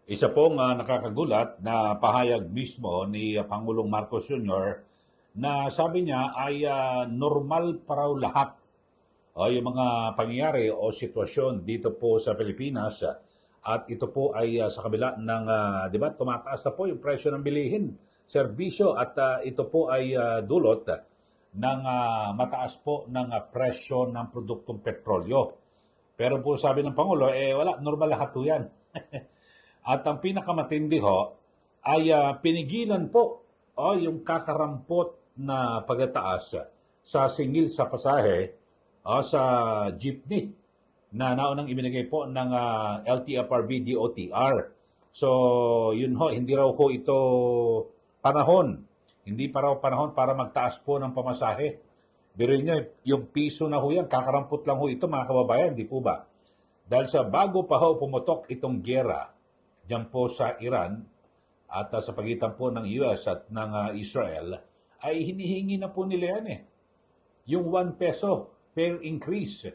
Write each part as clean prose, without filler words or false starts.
Isa pong nakakagulat na pahayag mismo ni Pangulong Marcos Jr. na sabi niya ay normal pa raw lahat yung mga pangyayari o sitwasyon dito po sa Pilipinas. At ito po ay sa kabila ng, di ba, tumataas na po yung presyo ng bilihin, serbisyo at ito po ay dulot ng mataas po ng presyo ng produktong petrolyo. Pero po sabi ng Pangulo, wala, normal lahat po yan. At ang pinakamatindi ho ay pinigilan po yung kakarampot na pagtaas sa singil sa pasahe sa jeepney na naunang ibinigay po ng LTFRB DOTR. So, yun ho, hindi raw ho ito panahon. Hindi pa raw panahon para magtaas po ng pamasahe. Biruin nyo, yung piso na ho yan, kakarampot lang ho ito mga kababayan, di po ba? Dahil sa bago pa ho pumutok itong giyera diyan po sa Iran at sa pagitan po ng US at ng Israel, ay hinihingi na po nila yan yung 1 peso fair increase.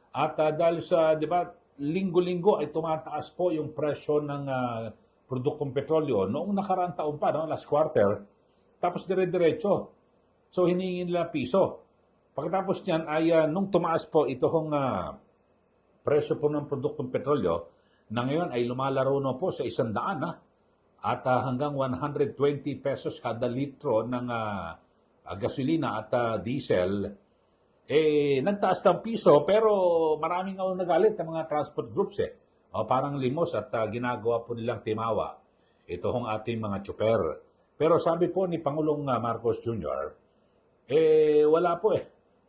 At dahil sa, di ba, linggo-linggo ay tumataas po yung presyo ng produktong petrolyo. Noong nakaraang taon pa, no, last quarter, tapos dire-diretso. So, hinihingi nila piso. Pagkatapos niyan ay nung tumaas po itong presyo po ng produktong petrolyo, na ngayon ay lumalaro na po sa 100 at hanggang 120 pesos kada litro ng gasolina at diesel, nagtaas ng piso pero maraming nagalit ang mga transport groups parang limos at ginagawa po nilang timawa. Ito hong ating mga tsuper. Pero sabi po ni Pangulong Marcos Jr., wala po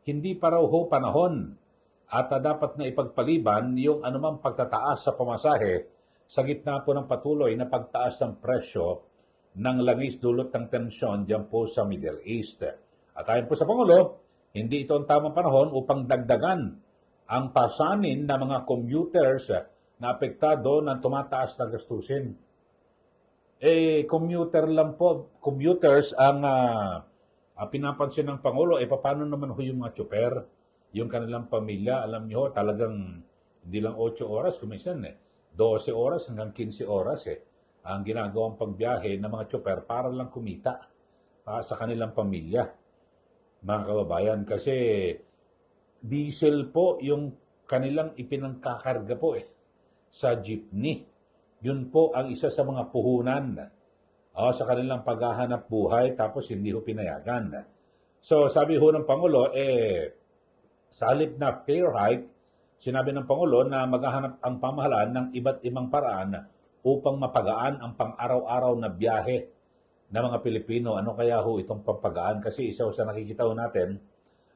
hindi pa raw ho panahon at dapat na ipagpaliban yung anumang pagtataas sa pamasahe sa gitna po ng patuloy na pagtaas ng presyo ng langis dulot ng tensyon diyan po sa Middle East. At ayon po sa Pangulo, hindi ito ang tamang panahon upang dagdagan ang pasanin ng mga commuters na apektado ng tumataas na gastusin. Commuter lang po, commuters ang pinapansin ng Pangulo, paano naman ho yung mga tsuper? Yung kanilang pamilya, alam niyo, talagang hindi lang 8 oras, kuminsan 12 oras hanggang 15 oras ang ginagawang pagbiyahe ng mga tsuper para lang kumita sa kanilang pamilya, mga kababayan. Kasi diesel po yung kanilang ipinangkakarga po sa jeepney. Yun po ang isa sa mga puhunan sa kanilang paghahanap buhay, tapos hindi ho pinayagan. So sabi ho ng Pangulo, sa halip na fair hike, sinabi ng Pangulo na maghahanap ang pamahalaan ng iba't ibang paraan upang mapagaan ang pang-araw-araw na biyahe ng mga Pilipino. Ano kaya ho itong pampagaan? Kasi isa sa nakikita ho natin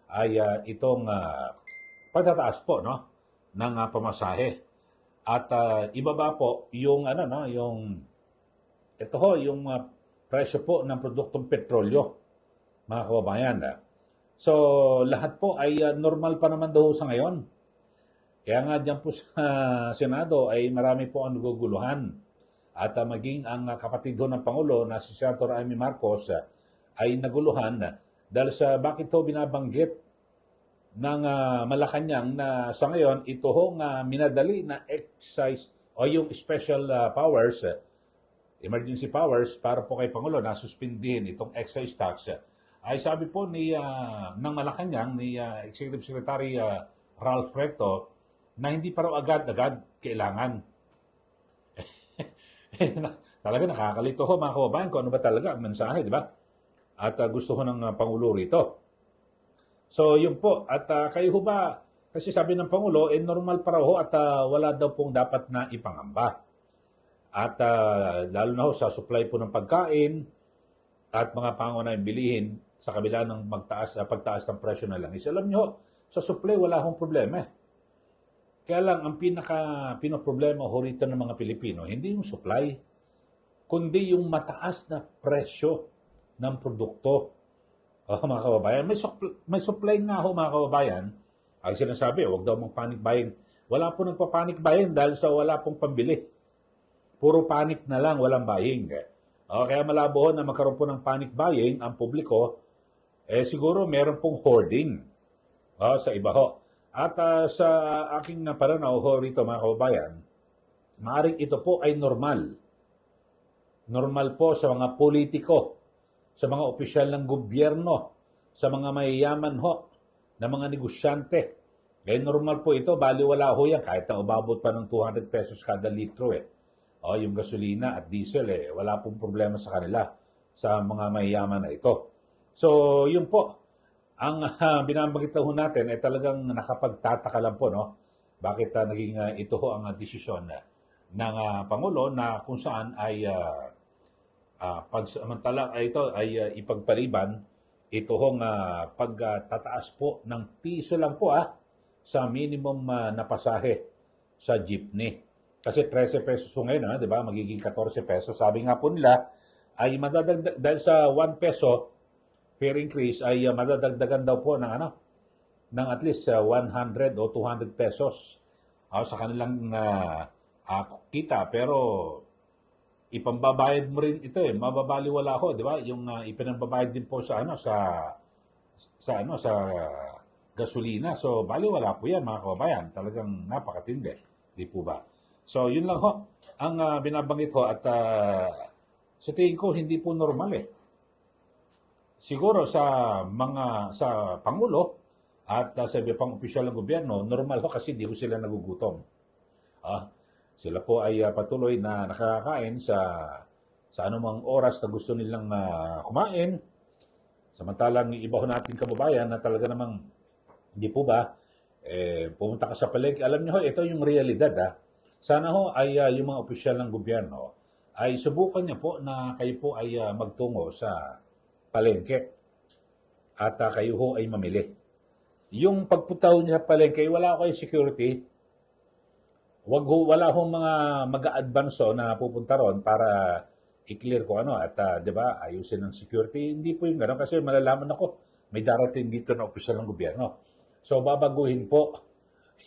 ay itong pagtataas po ng pamasahe. At ibaba po yung yung presyo po ng produktong petrolyo, mga kababayan. So, lahat po ay normal pa naman daw sa ngayon. Kaya nga dyan po sa Senado ay marami po ang naguguluhan. At maging ang kapatid ho ng Pangulo na si Senator Amy Marcos ay naguluhan dahil sa bakit ho binabanggit ng Malacanang na sa ngayon ito hong minadali na excise o yung special powers, emergency powers para po kay Pangulo na suspindihin itong excise tax. Ay sabi po ng Malacanang ni Executive Secretary Ralph Recto na hindi pa raw agad-agad kailangan. Talaga nakakalito ho mga kababayan kung ano ba talaga ang mensahe, di ba? At gusto ko ng Pangulo rito. So yun po, at kayo ho ba, kasi sabi ng Pangulo, normal pa raw ho at wala daw pong dapat na ipangamba. At lalo na ho sa supply po ng pagkain at mga pangunahing bilihin sa kabila ng pagtaas ng presyo na langis. Alam nyo, sa supply wala akong problema. Kaya lang, ang pinoproblema ho rito ng mga Pilipino, hindi yung supply, kundi yung mataas na presyo ng produkto. Mga kababayan, may supply nga ho mga kababayan. Ang sinasabi, huwag daw mong panic buying. Wala po nagpa-panic buying dahil sa wala pong pambili. Puro panic na lang, walang buying. Kaya malabo ho na magkaroon po ng panic buying ang publiko, siguro meron pong hoarding sa iba ho. At sa aking pananaw ho rito mga kababayan, maaaring ito po ay normal Normal po sa mga politiko, sa mga opisyal ng gobyerno, sa mga mayayaman ho, na mga negosyante. Normal po ito, baliwala ho yan, kahit na umabot pa ng 200 pesos kada litro yung gasolina at diesel wala pong problema sa kanila, sa mga mayayaman na ito. So, yun po, ang binabanggit ho natin ay talagang nakapagtataka lang po, no? Bakit naging ito ho ang desisyon ng Pangulo na kung saan ay pagsamantala ay ito ay ipagpaliban ito hong pagtataas po ng piso lang po sa minimum na pasahe sa jeepney. Kasi 13 pesos po ngayon, di ba? Magiging 14 pesos. Sabi nga po nila ay madadagdag dahil sa 1 peso fare increase ay madadagdagan daw po ng at least 100 o 200 pesos sa kanilang kita. Pero ipambabayad mo rin ito mababaliwala ko, di ba? Yung ipinambabayad din po sa sa gasolina. So baliwala po 'yan, mga kababayan. Talagang napakatindi, di po ba? So yun lang ho ang binabanggit ho at sa tingin ko hindi po normal Siguro sa Pangulo at sa iba pang opisyal ng gobyerno, normal ho kasi di ho sila nagugutom. Sila po ay patuloy na nakakakain sa anumang oras na gusto nilang kumain. Samantalang iba ho nating kababayan na talaga namang, hindi po ba, pumunta ka sa palengke. Alam niyo ho, ito yung realidad. Sana ho ay yung mga opisyal ng gobyerno ay subukan niyo po na kayo po ay magtungo sa palengke at kayo ho ay mamili. Yung pagpunta ho niya sa palengke, wala kayong security. Wala hong mga mag-a-advance na pupunta ron para i-clear ko at 'di ba, ayusin ng security. Hindi po yung gano'n kasi malalaman ako may darating dito na opisyal ng gobyerno. So babaguhin po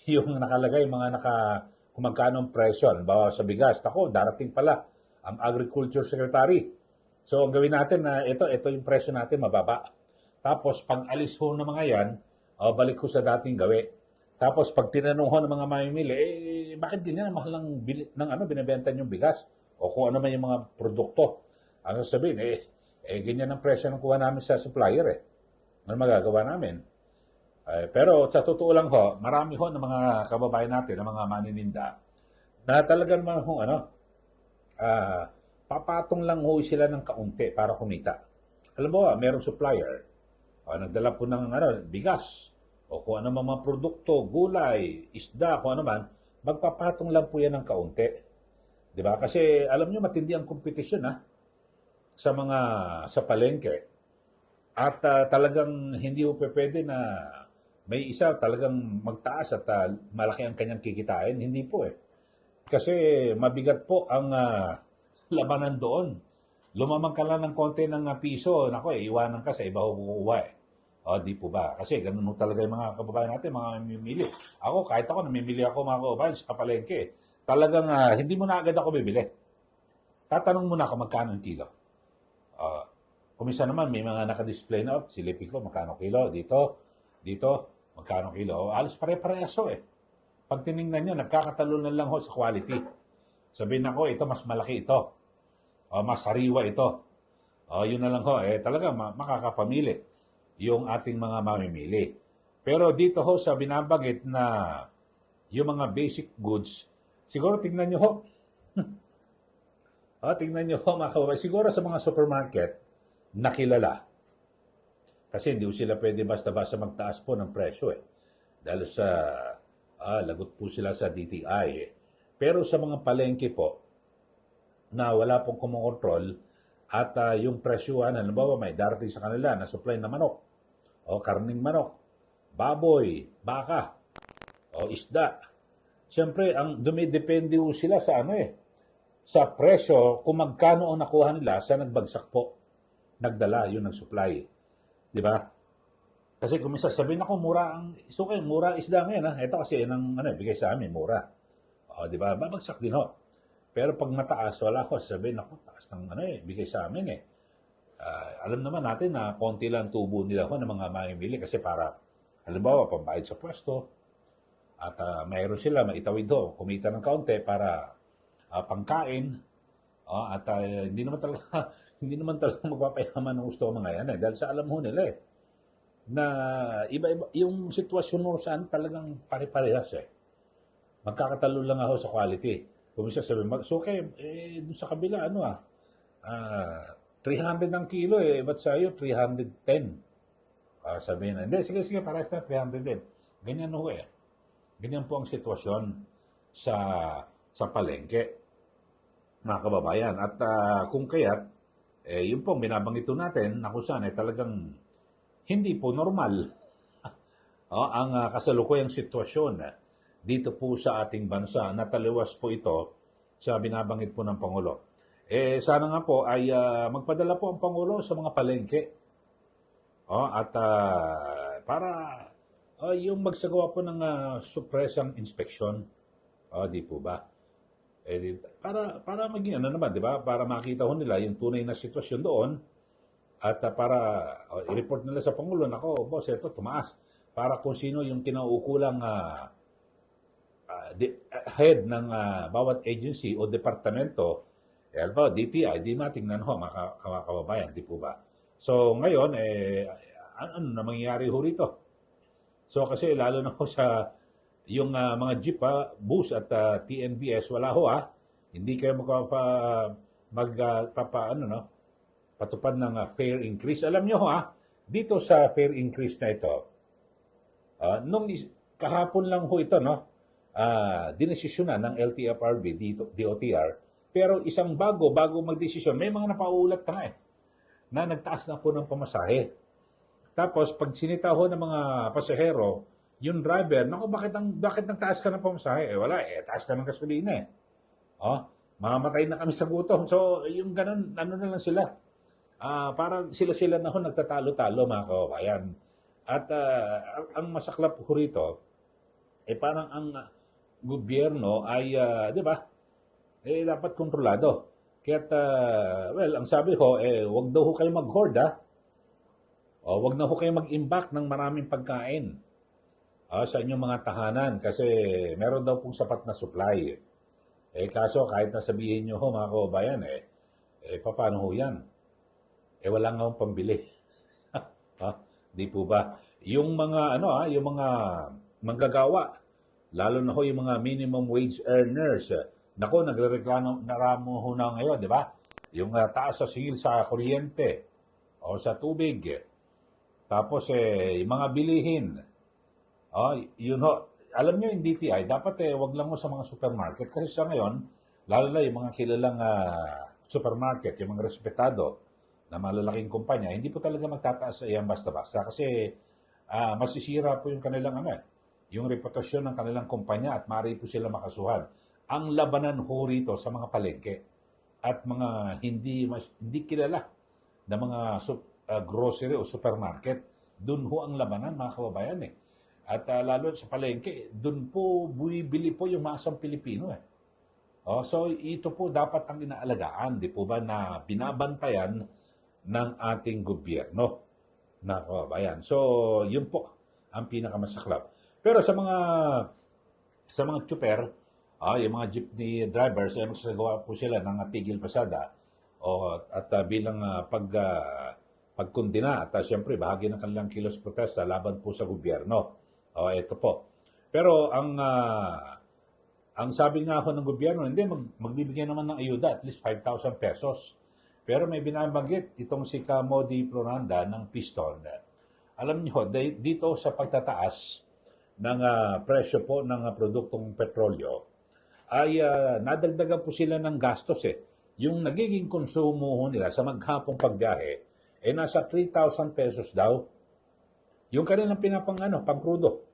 yung nakalagay kung magkano ang presyo. Halimbawa sa bigas, ako darating pala ang Agriculture Secretary. So ang gawin natin na ito yung presyo natin mababa. Tapos pag alis ho ng mga yan, balik ko sa dating gawi. Tapos pag tinanong ho ng mga mamimili, bakit ganyan ang mahal ng binebenta niyong bigas? O kung ano man yung mga produkto. Ang sabihin, ganyan ang presyo ng kuha namin sa supplier Ano magagawa namin? Pero sa totoo lang ho, marami ho ng mga kababayan natin, ng mga manininda, na talaga naman ho, papatong lang ho sila ng kaunti para kumita. Alam mo merong supplier, nagdala po ng bigas, o kung ano mga produkto, gulay, isda, kung ano man, magpapatong lang po yan ng kaunti. Di ba? Kasi alam nyo, matindi ang kompetisyon sa palengke. At talagang hindi po pwede na may isa talagang magtaas at malaki ang kanyang kikitain. Hindi po Kasi mabigat po ang labanan doon. Lumamang ka lang ng konti ng piso, iwanan ka sa iba kukuha di po ba? Kasi ganun talaga yung mga kababayan natin, mga mamimili. Kahit ako, namimili ako mga kababayan sa palengke. Talagang hindi mo na agad ako bibili. Tatanong mo na kung magkano ang kilo. Kumisa naman, may mga nakadisplay na, silipin ko, magkano kilo, dito, magkano kilo. Alos pare-pareso Pag tinignan nyo, nagkakatalunan lang ho sa quality. Sabihin ako, ito mas malaki ito. Mas sariwa ito. Yun na lang ho, talaga makakapamili yung ating mga mamimili. Pero dito ho sa binabanggit na yung mga basic goods, siguro tingnan nyo ho. Tingnan nyo ho mga kababayan. Siguro sa mga supermarket, nakilala. Kasi hindi sila pwede basta-basta magtaas po ng presyo Dahil sa lagot po sila sa DTI Pero sa mga palengke po, na wala pong kumokontrol at yung presyuhan, halimbawa may darating sa kanila na supply na manok, o karning manok, baboy, baka, o isda. Siyempre, dumidepende po sila sa sa presyo kung magkano ang nakuha nila sa nagbagsak po. Nagdala, yun ang supply. Di ba? Kasi kung minsan sabihin ako, mura isda ngayon Ito kasi bigay sa amin, mura. Di ba? Babagsak din ho. Pero pag mataas, wala ko, sabihin ako, taas ng bigay sa amin alam naman natin na konti lang tubo nila ng mga mamimili kasi para, halimbawa, pambayad sa pwesto at mayroon sila maitawid kumita ng kaunti para pangkain At hindi naman talaga hindi naman talaga magpapayaman ng gusto ng mga yan eh. Dahil sa alam ho nila eh, na iba-iba yung sitwasyon mo saan talagang pare-parehas eh. Magkakatalo lang ako sa quality. Kung siya sabi, so okay, dun sa kabila, 300 ang kilo eh, ba't sa'yo 310? Sabihin na, hindi, sige, sige, parehas na 300 din. Ganyan ho eh. Ganyan po ang sitwasyon sa palengke, mga kababayan. At kung kaya't, yun pong binabanggit natin na kung saan talagang hindi po normal ang kasalukuyang sitwasyon dito po sa ating bansa. Nataliwas po ito sa binabanggit po ng Pangulo. Sana nga po ay magpadala po ang Pangulo sa mga palengke. At para yung magsagawa po ng supresang inspeksyon. Di po ba? Para maging ano naman, di ba? Para makita ho nila yung tunay na sitwasyon doon at para i-report nila sa Pangulo, nako, boss, ito tumaas. Para kung sino yung kinauukulang head ng bawat agency o departamento, ba, DTI, di matingnan ho, mga kababayan, di po ba? So, ngayon, ano na mangyayari ho rito? So, kasi lalo na ho sa yung mga jeep, bus at TNBS, wala ho hindi kayo patupad ng fare increase. Alam nyo ho dito sa fare increase na ito, kahapon lang ho ito, dinesisyonan ng LTFRB, DOTR, pero isang bago magdesisyon, may mga napaulat na na nagtaas na po ng pamasahe. Tapos, pag sinita ho ng mga pasahero, yung driver, naku, bakit nagtaas ka ng pamasahe? Wala, taas na ng gasolina mamamatay na kami sa gutom. So, yung ganun, ano na lang sila. Parang sila na ho nagtatalo-talo, mga kababayan. At ang masaklap ko rito, parang ang gobyerno ay, di ba, dapat kontrolado. Kaya't, ang sabi ko, wag daw ho kayo mag-hoard, wag na ho kayo mag-imbak ng maraming pagkain sa inyong mga tahanan kasi meron daw pong sapat na supply. Kaso, kahit na sabihin nyo ho, mga kababayan, paano ho yan? Wala nga akong pambili. Di po ba? Yung mga, yung mga manggagawa, lalo na ho yung mga minimum wage earners, nako, nagrereklamo ho na ngayon, di ba? Yung taas sa singil sa kuryente o sa tubig. Tapos, yung mga bilihin. Yun ho. Alam nyo yung DTI, dapat wag lang mo sa mga supermarket. Kasi sa ngayon, lalo na yung mga kilalang supermarket, yung mga respetado na malalaking kumpanya, hindi po talaga magtataas sa iyan basta-basta. Kasi masisira po yung kanilang yung reputasyon ng kanilang kumpanya at maaari po sila makasuhan. Ang labanan ho rito sa mga palengke at mga hindi kilala na mga grocery o supermarket, dun ho ang labanan, mga kababayan At lalo sa palengke, dun po buibili po yung masang Pilipino so ito po dapat ang inaalagaan, di po ba, na binabantayan ng ating gobyerno, na kababayan. So, yun po ang pinakamasaklap. Pero sa mga tsuper, yung mga jeepney drivers, magsasagawa po sila ng tigil pasada at bilang pagkundina at siyempre bahagi ng kanilang kilos protesta laban po sa gobyerno. Ito po. Pero ang sabi nga ako ng gobyerno, hindi, magbibigyan naman ng ayuda, at least 5,000 pesos. Pero may binabanggit itong si Modi Floranda ng Piston. Alam niyo, dito sa pagtataas ng presyo po ng produktong petrolyo, ay nadagdagan po sila ng gastos Yung nagiging konsumo nila sa maghapong pagbiyahe, nasa 3,000 pesos daw. Yung kanilang pang-crudo.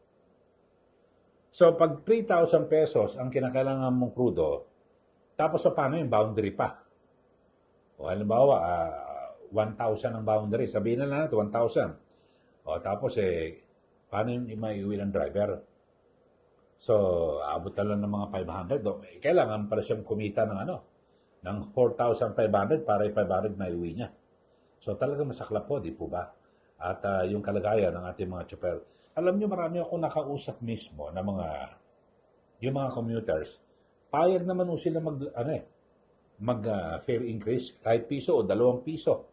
So, pag 3,000 pesos ang kinakailangan mong crudo, tapos paano yung boundary pa? O halimbawa, 1,000 ang boundary. Sabihin na lang natin, 1,000. Tapos paano yung maiuwi ng driver? So, abot na lang ng mga 500. Kailangan pala siyang kumita ng 4,500 para 500 maiuwi niya. So, talagang masaklap po, di po ba? At yung kalagayan ng ating mga tsuper. Alam niyo, marami akong nakausap mismo na yung mga commuters, payag naman sila mag-fare increase kahit piso o 2 piso.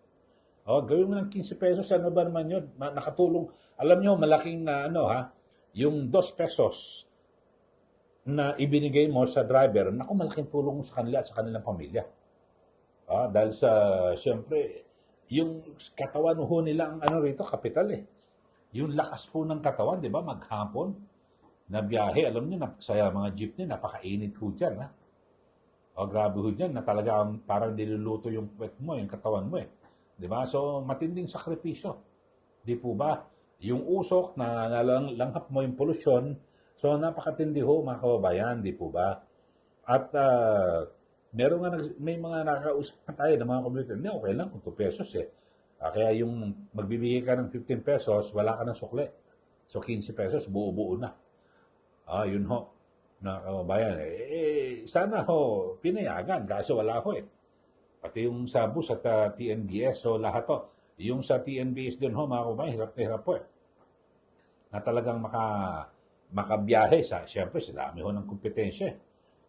Gawin mo ng 15 pesos, ano ba naman yun? Nakatulong. Alam nyo, malaking yung 2 pesos na ibinigay mo sa driver, naku, malaking tulong mo sa kanila at sa kanilang pamilya. Dahil sa, siyempre, yung katawan ho nila ang rito, kapital eh. Yung lakas po ng katawan, di ba, maghapon, na biyahe, alam niyo, sa mga jeepney, napakainit ho dyan, ha? Grabe ho dyan, na talagang parang niluluto yung puwet mo, yung katawan mo eh. Di ba? So, matinding sakripisyo. Di po ba? Yung usok na nalanghap mo yung polusyon, so napakatindi ho mga kababayan, di po ba? At may mga nakakausap na tayo ng mga community, hindi, okay lang kung 2 pesos eh. Kaya yung magbibigay ka ng 15 pesos, wala ka ng sukle. So 15 pesos, buo-buo na. Yun ho, mga kababayan. Sana ho, pinayagan, kaso wala ho eh. Pati yung sa bus at TNBS, so lahat to. Yung sa TNBS din ho, mga kababayan, hirap na hirap po eh. Na talagang makabiyahe siyempre, sa dami ho ng kompetensya.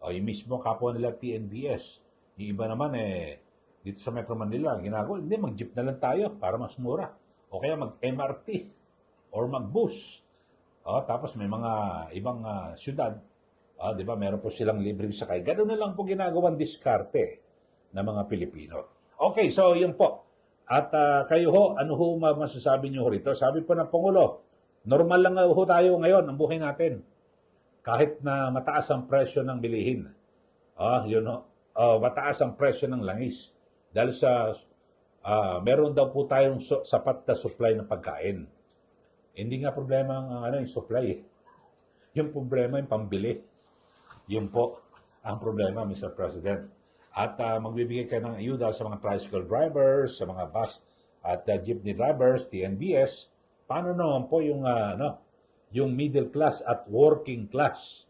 Yung mismo kapwa nila TNBS. Yung iba naman dito sa Metro Manila, ginagawa, hindi, mag-jeep na lang tayo para mas mura. O kaya mag-MRT or mag-bus. Tapos may mga ibang syudad, di ba, meron po silang libreng sakay. Ganoon na lang po ginagawang diskarte ng mga Pilipino. Okay, so yun po. At kayo ho, ano ho masasabi nyo rito? Sabi po ng Pangulo, normal lang ho tayo ngayon ang buhay natin. Kahit na mataas ang presyo ng bilihin. Yun ho. Mataas ang presyo ng langis. Dahil sa meron daw po tayong sapat na supply ng pagkain. Hindi nga problema ang yung supply. Yung problema yung pambili. Yun po ang problema, Mr. President. At magbibigay kayo ng ayuda sa mga tricycle drivers, sa mga bus at jeepney drivers, TNBS. Paano naman po yung yung middle class at working class?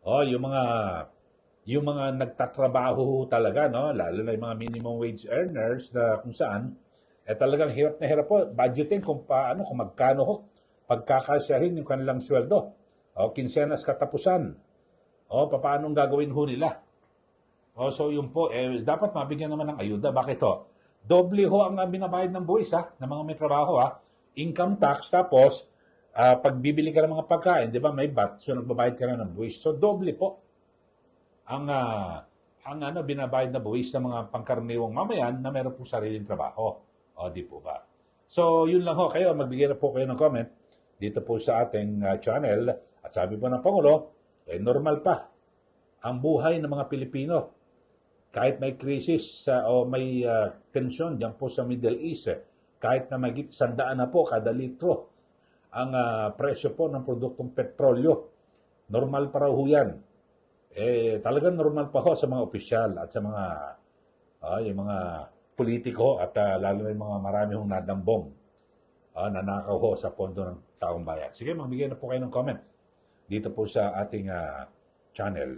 Yung mga nagtatrabaho talaga, no, lalo na yung mga minimum wage earners na kung saan talagang hirap na hirap po budgeting kung magkano ho pagkakasyahin yung kanilang sweldo. Kinsenas katapusan. Paano gagawin ho nila? So yun po, dapat mabigyan naman ng ayuda. Bakit ho? Doble ho ang binabayad ng buwis ng mga may trabaho income tax, tapos pagbibili ka ng mga pagkain, di ba, may VAT, so nagbabayad ka na ng buwis. So doble po ang binabayad na buwis ng mga pangkaraniwang mamayan na meron po sariling trabaho. Di po ba? So yun lang ho, kayo magbigay na po kayo ng comment dito po sa ating channel. At sabi po ng Pangulo, normal pa ang buhay ng mga Pilipino. Kahit may krisis o may tensyon dyan po sa Middle East, kahit na magit 100 na po kada litro ang presyo po ng produktong petrolyo, normal pa raw ho yan. Talagang normal pa ho sa mga opisyal at sa mga yung mga politiko at lalo na yung mga marami hong nadambong nanakaw ho sa pondo ng taong bayan. Sige, magbigay na po kayo ng comment dito po sa ating channel.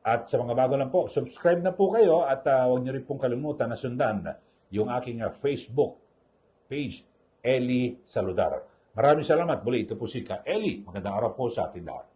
At sa mga bago lang po, subscribe na po kayo at huwag niyo rin pong kalimutan na sundan yung aking Facebook page, Eli Saludar. Maraming salamat. Muli, ito po si Ka Eli. Magandang araw po sa ating lahat.